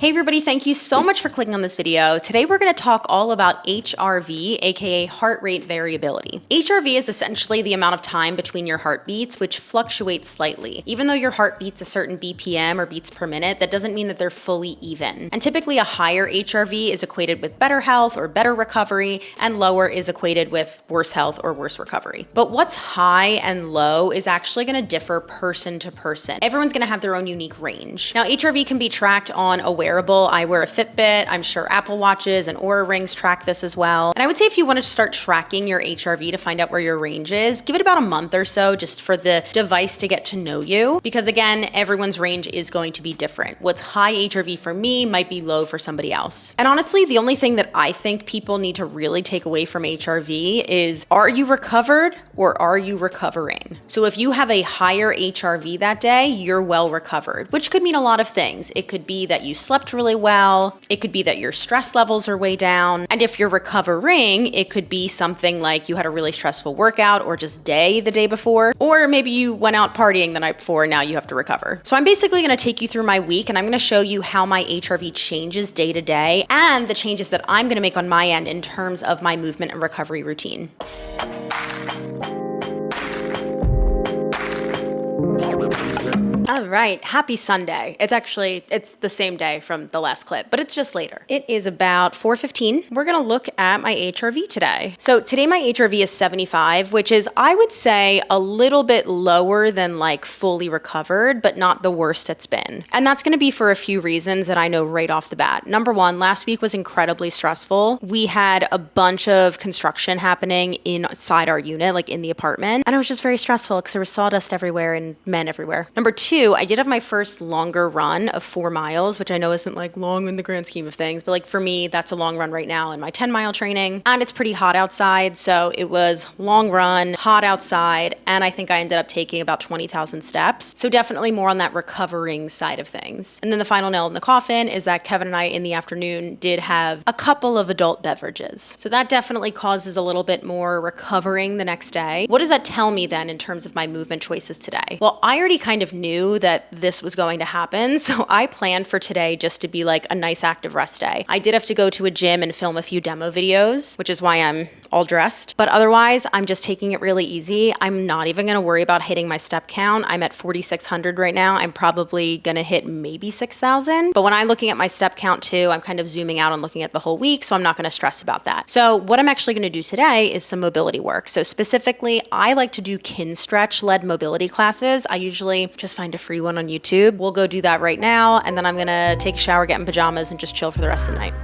Hey everybody, thank you so much for clicking on this video. Today we're going to talk all about HRV, aka heart rate variability. HRV is essentially the amount of time between your heartbeats, which fluctuates slightly. Even though your heart beats a certain BPM or beats per minute, that doesn't mean that they're fully even. And typically a higher HRV is equated with better health or better recovery, and lower is equated with worse health or worse recovery. But what's high and low is actually going to differ person to person. Everyone's going to have their own unique range. Now, HRV can be tracked on a wearable. I wear a Fitbit. I'm sure Apple Watches and Oura Rings track this as well. And I would say if you want to start tracking your HRV to find out where your range is, give it about a month or so just for the device to get to know you. Because again, everyone's range is going to be different. What's high HRV for me might be low for somebody else. And honestly, the only thing that I think people need to really take away from HRV is, are you recovered or are you recovering? So if you have a higher HRV that day, you're well recovered, which could mean a lot of things. It could be that you slept really well. It could be that your stress levels are way down. And if you're recovering, it could be something like you had a really stressful workout or just the day before, or maybe you went out partying the night before and now you have to recover. So I'm basically going to take you through my week and I'm going to show you how my HRV changes day to day and the changes that I'm going to make on my end in terms of my movement and recovery routine. All right, happy Sunday. It's the same day from the last clip, but it's just later. It is about 4:15. We're gonna look at my HRV today. So today my HRV is 75, which is, I would say, a little bit lower than like fully recovered, but not the worst it's been. And that's gonna be for a few reasons that I know right off the bat. Number one, last week was incredibly stressful. We had a bunch of construction happening inside our unit, like in the apartment, and it was just very stressful because there was sawdust everywhere and men everywhere. Number two, I did have my first longer run of 4 miles, which I know isn't like long in the grand scheme of things, but like for me, that's a long run right now in my 10-mile training. And it's pretty hot outside. So it was long run, hot outside. And I think I ended up taking about 20,000 steps. So definitely more on that recovering side of things. And then the final nail in the coffin is that Kevin and I in the afternoon did have a couple of adult beverages. So that definitely causes a little bit more recovering the next day. What does that tell me then in terms of my movement choices today? Well, I already kind of knew that this was going to happen. So I planned for today just to be like a nice active rest day. I did have to go to a gym and film a few demo videos, which is why I'm all dressed. But otherwise, I'm just taking it really easy. I'm not even going to worry about hitting my step count. I'm at 4,600 right now. I'm probably going to hit maybe 6,000. But when I'm looking at my step count too, I'm kind of zooming out and looking at the whole week. So I'm not going to stress about that. So what I'm actually going to do today is some mobility work. So specifically, I like to do Kinstretch led mobility classes. I usually just find a free one on YouTube. We'll go do that right now. And then I'm going to take a shower, get in pajamas, and just chill for the rest of the night.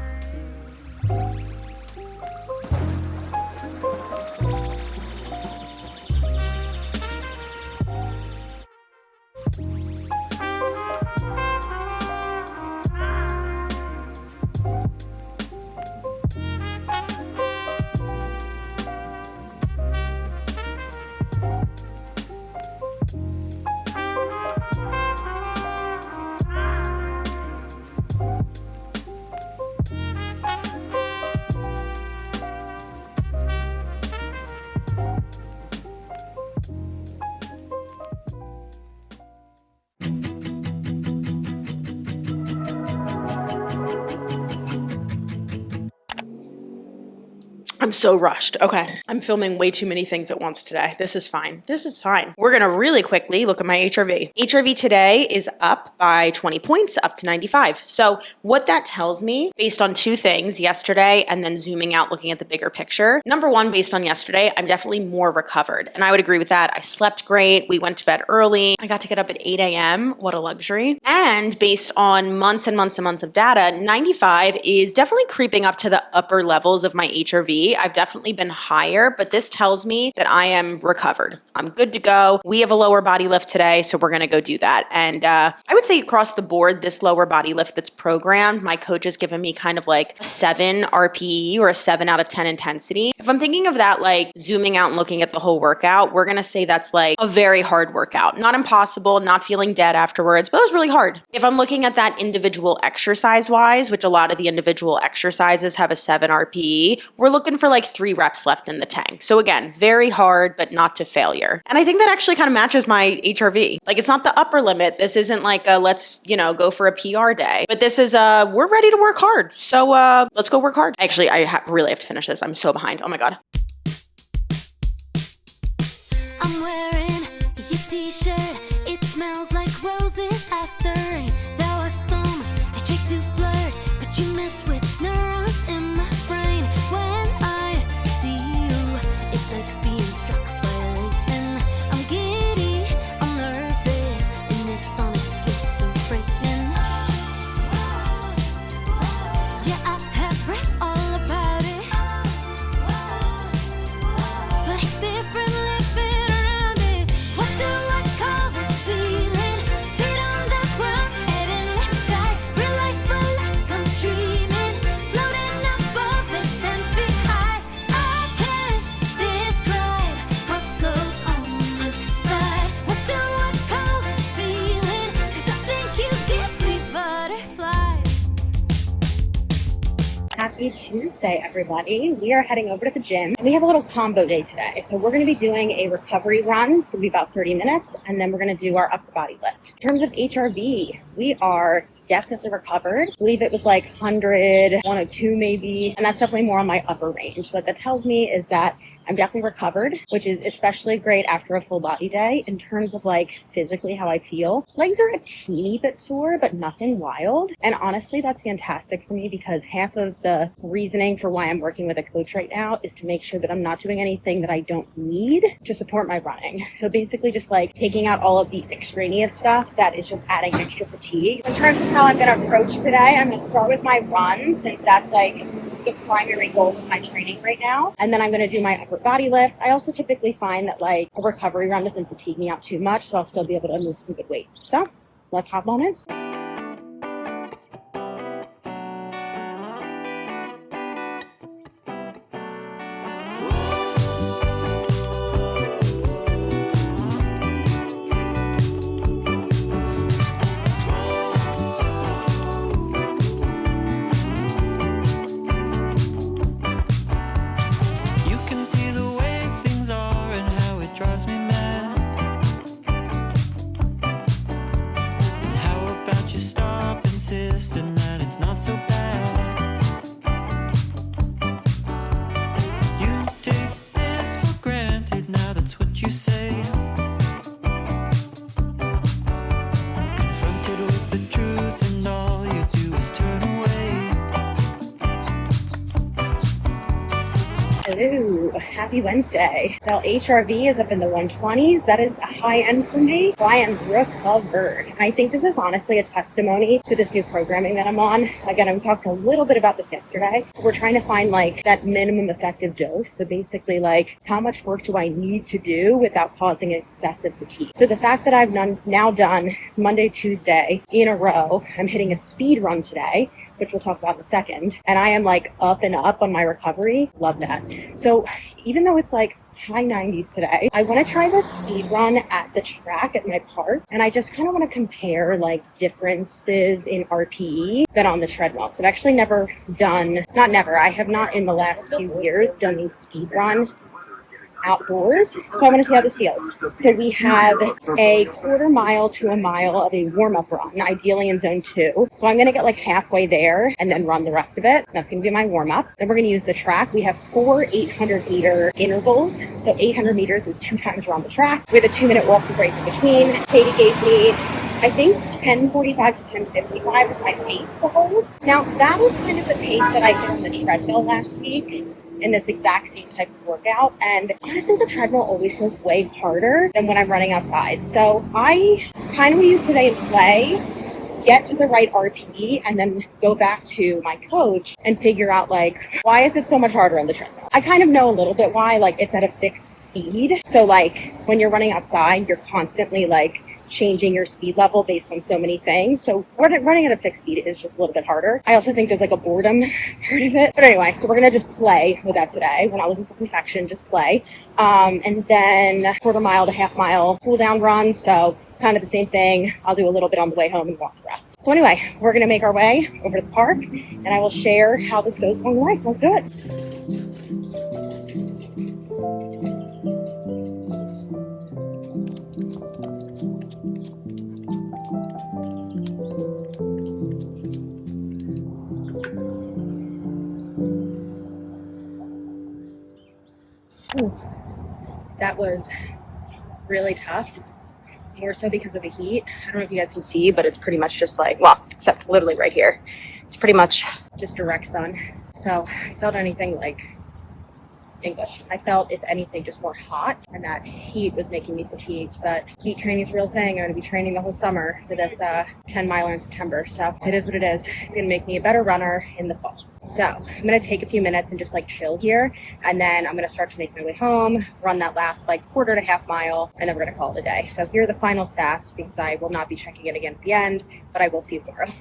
I'm so rushed. Okay. I'm filming way too many things at once today. This is fine. This is fine. We're going to really quickly look at my HRV. HRV today is up by 20 points, up to 95. So what that tells me, based on two things, yesterday and then zooming out, looking at the bigger picture. Number one, based on yesterday, I'm definitely more recovered. And I would agree with that. I slept great. We went to bed early. I got to get up at 8 a.m. What a luxury. And based on months and months and months of data, 95 is definitely creeping up to the upper levels of my HRV. I've definitely been higher, but this tells me that I am recovered. I'm good to go. We have a lower body lift today, so we're going to go do that. And I would say across the board, this lower body lift that's programmed, my coach has given me kind of like a 7 RPE or a 7 out of 10 intensity. If I'm thinking of that, like zooming out and looking at the whole workout, we're going to say that's like a very hard workout. Not impossible, not feeling dead afterwards, but it was really hard. If I'm looking at that individual exercise wise, which a lot of the individual exercises have a 7 RPE, we're looking looking for like 3 reps left in the tank. So again, very hard, but not to failure. And I think that actually kind of matches my HRV. Like it's not the upper limit. This isn't like a let's, go for a PR day, but this is we're ready to work hard. So let's go work hard. Actually, I really have to finish this. I'm so behind. Oh my God. I'm wearing your t-shirt. It smells like roses after rain. There was storm. I tried to flirt, but you mess with neurons in my brain. When I see you, it's like being struck by lightning. I'm giddy, I'm nervous, and it's honestly so frightening. Yeah, I have read all about it, but it's different living around it. What do I call this feeling? Feet on the ground, head in the sky. Real life, but like I'm dreaming. Floating above it, 10 feet high. I can't describe what goes on inside. What do I call this feeling? 'Cause I think you give me butterflies. Happy Tuesday, everybody. We are heading over to the gym. We have a little combo day today. So we're going to be doing a recovery run. It's going to be about 30 minutes. And then we're going to do our upper body lift. In terms of HRV, we are definitely recovered. I believe it was like 100, 102 maybe. And that's definitely more on my upper range. What that tells me is that I'm definitely recovered, which is especially great after a full body day in terms of like physically how I feel. Legs are a teeny bit sore, but nothing wild. And honestly, that's fantastic for me because half of the reasoning for why I'm working with a coach right now is to make sure that I'm not doing anything that I don't need to support my running. So basically just like taking out all of the extraneous stuff that is just adding extra fatigue. In terms of how I'm going to approach today, I'm going to start with my run since that's like the primary goal of my training right now. And then I'm going to do my upper body lift. I also typically find that like a recovery run doesn't fatigue me out too much, so I'll still be able to move some good weight. So let's hop on in. Hello, happy Wednesday. Now HRV is up in the 120s. That is the high end for me. So I am recovered. I think this is honestly a testimony to this new programming that I'm on. Again, I talked a little bit about this yesterday. We're trying to find like that minimum effective dose. So basically like how much work do I need to do without causing excessive fatigue? So the fact that I've now done Monday, Tuesday in a row, I'm hitting a speed run today, which we'll talk about in a second. And I am like up and up on my recovery. Love that. So even though it's like high 90s today, I want to try this speed run at the track at my park. And I just kind of want to compare like differences in RPE than on the treadmill. So I've actually never done, I have not in the last few years done a speed run outdoors. So I want to see how this feels. So we have a quarter mile to a mile of a warm-up run, ideally in zone 2. So I'm going to get like halfway there and then run the rest of it. That's going to be my warm-up. Then we're going to use the track. We have 4 800-meter intervals. So 800 meters is 2 times around the track with a 2-minute walking break in between. Katie gave me, I think, 10:45 to 10:55 is my pace to hold. Now, that was kind of the pace that I did on the treadmill last week in this exact same type of workout. And honestly, the treadmill always feels way harder than when I'm running outside. So I kind of use today and play, get to the right RPE, and then go back to my coach and figure out like, why is it so much harder on the treadmill? I kind of know a little bit why, like it's at a fixed speed. So like when you're running outside, you're constantly like changing your speed level based on so many things. So running at a fixed speed is just a little bit harder. I also think there's like a boredom part of it. But anyway, so we're going to just play with that today. We're not looking for perfection, just play. And then quarter mile to half mile cool down run. So kind of the same thing. I'll do a little bit on the way home and walk the rest. So anyway, we're going to make our way over to the park and I will share how this goes along the way. Let's do it. Ooh, that was really tough, more so because of the heat. I don't know if you guys can see, but it's pretty much just like, well, except literally right here. It's pretty much just direct sun. So I felt anything like English. I felt, if anything, just more hot, and that heat was making me fatigued. But heat training is a real thing. I'm going to be training the whole summer for this 10 miler in September. So it is what it is. It's going to make me a better runner in the fall. So I'm going to take a few minutes and just like chill here. And then I'm going to start to make my way home, run that last like quarter to half mile, and then we're going to call it a day. So here are the final stats, because I will not be checking it again at the end, but I will see you tomorrow.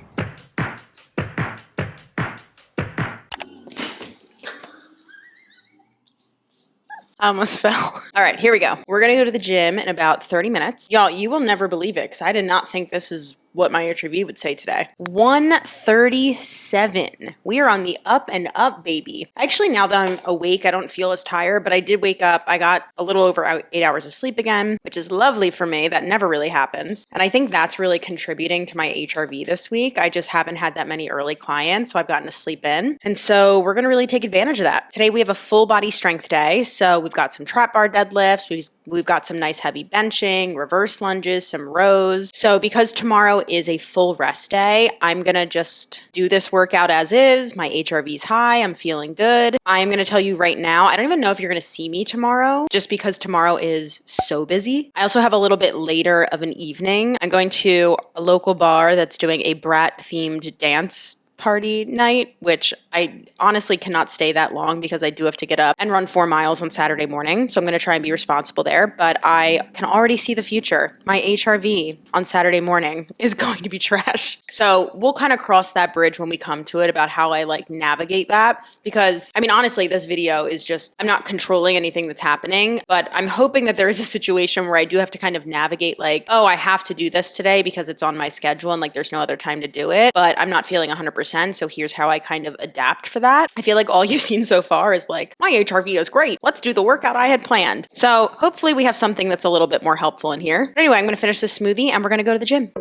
I almost fell. All right, here we go. We're gonna go to the gym in about 30 minutes. Y'all, you will never believe it, because I did not think this is what my HRV would say today. 137. We are on the up and up, baby. Actually, now that I'm awake, I don't feel as tired, but I did wake up. I got a little over 8 hours of sleep again, which is lovely for me. That never really happens. And I think that's really contributing to my HRV this week. I just haven't had that many early clients, so I've gotten to sleep in. And so we're gonna really take advantage of that. Today we have a full body strength day. So we've got some trap bar deadlifts. We've got some nice heavy benching, reverse lunges, some rows. So because tomorrow is a full rest day, I'm gonna just do this workout as is. My HRV's high, I'm feeling good. I'm gonna tell you right now, I don't even know if you're gonna see me tomorrow, just because tomorrow is so busy. I also have a little bit later of an evening. I'm going to a local bar that's doing a brat themed dance party night, which I honestly cannot stay that long because I do have to get up and run 4 miles on Saturday morning. So I'm going to try and be responsible there, but I can already see the future. My HRV on Saturday morning is going to be trash. So we'll kind of cross that bridge when we come to it about how I like navigate that, because I mean, honestly, this video is just, I'm not controlling anything that's happening, but I'm hoping that there is a situation where I do have to kind of navigate like, oh, I have to do this today because it's on my schedule and like there's no other time to do it, but I'm not feeling 100%. So here's how I kind of adapt for that. I feel like all you've seen so far is like, my HRV is great. Let's do the workout I had planned. So hopefully we have something that's a little bit more helpful in here. But anyway, I'm going to finish this smoothie and we're going to go to the gym.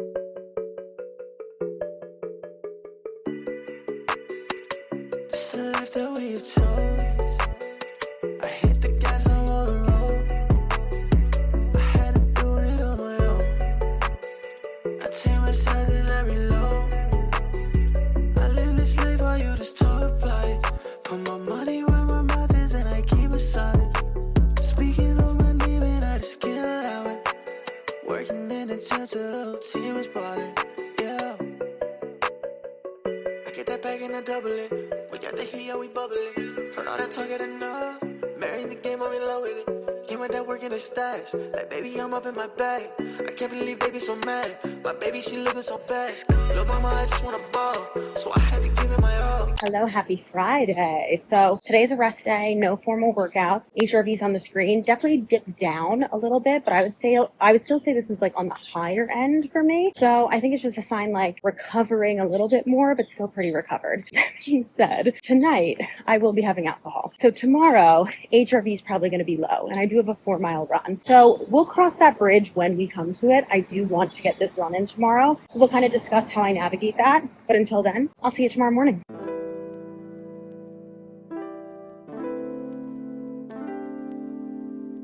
We got the heat, yeah, we bubbling. Heard all that talk at enough. Marrying the game, I'm in love with it. Came with that work in the stash. Like, baby, I'm up in my bag. I can't believe baby so mad. My baby, she looking so bad. Little mama, I just wanna ball. So I had to give it my all. Hello, happy Friday. So today's a rest day, no formal workouts. HRV's on the screen. Definitely dipped down a little bit, but I would still say this is like on the higher end for me. So I think it's just a sign like recovering a little bit more, but still pretty recovered. That being said, tonight I will be having alcohol. So tomorrow HRV is probably going to be low, and I do have a 4 mile run. So we'll cross that bridge when we come to it. I do want to get this run in tomorrow. So we'll kind of discuss how I navigate that. But until then, I'll see you tomorrow morning.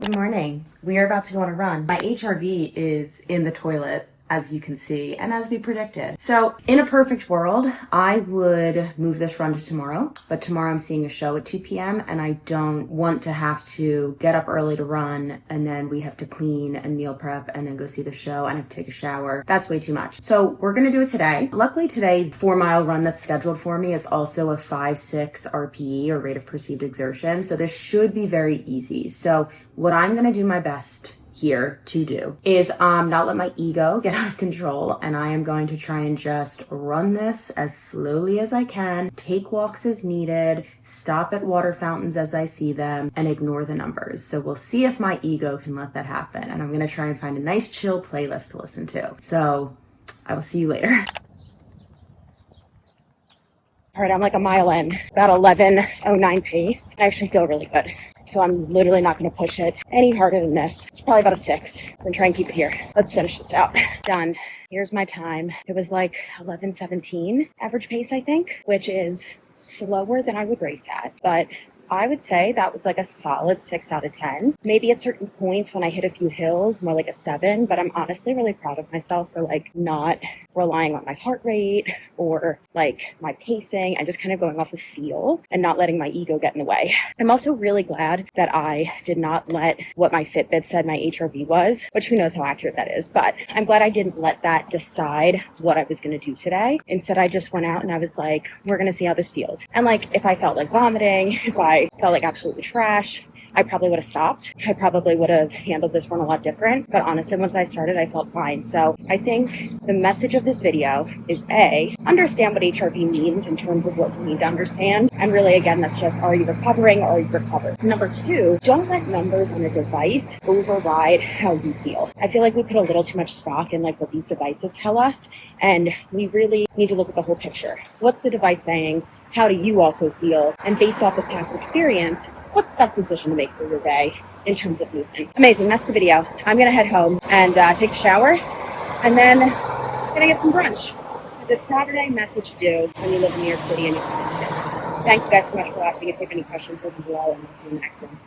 Good morning. We are about to go on a run. My HRV is in the toilet, as you can see, and as we predicted. So in a perfect world, I would move this run to tomorrow, but tomorrow I'm seeing a show at 2 p.m. and I don't want to have to get up early to run, and then we have to clean and meal prep and then go see the show and have to take a shower. That's way too much. So we're gonna do it today. Luckily today, 4 mile run that's scheduled for me is also a 5-6 RPE, or rate of perceived exertion. So this should be very easy. So what I'm gonna do my best here to do is not let my ego get out of control, and I am going to try and just run this as slowly as I can, take walks as needed, stop at water fountains as I see them, and ignore the numbers. So we'll see if my ego can let that happen, and I'm going to try and find a nice chill playlist to listen to. So I will see you later. All right, I'm like a mile in, about 11:09 pace. I actually feel really good. So I'm literally not going to push it any harder than this. It's probably about a 6. I'm going to try and keep it here. Let's finish this out. Done. Here's my time. It was like 11:17 average pace, I think, which is slower than I would race at, but I would say that was like a solid 6 out of 10. Maybe at certain points when I hit a few hills, more like a 7, but I'm honestly really proud of myself for like not relying on my heart rate or like my pacing and just kind of going off of feel and not letting my ego get in the way. I'm also really glad that I did not let what my Fitbit said my HRV was, which who knows how accurate that is, but I'm glad I didn't let that decide what I was going to do today. Instead, I just went out and I was like, we're going to see how this feels. And like, if I felt like vomiting, if I felt like absolutely trash, I probably would have stopped. I probably would have handled this one a lot different. But honestly, once I started, I felt fine. So I think the message of this video is A, understand what HRV means in terms of what you need to understand. And really, again, that's just, are you recovering or are you recovered? Number 2, don't let numbers on a device override how you feel. I feel like we put a little too much stock in like what these devices tell us. And we really need to look at the whole picture. What's the device saying? How do you also feel? And based off of past experience, what's the best decision to make for your day in terms of movement? Amazing, that's the video. I'm gonna head home and take a shower, and then I'm gonna get some brunch. Because it's Saturday, and that's what you do when you live in New York City and you have kids. Thank you guys so much for watching. If you have any questions, leave them below, and I'll see you in the next one.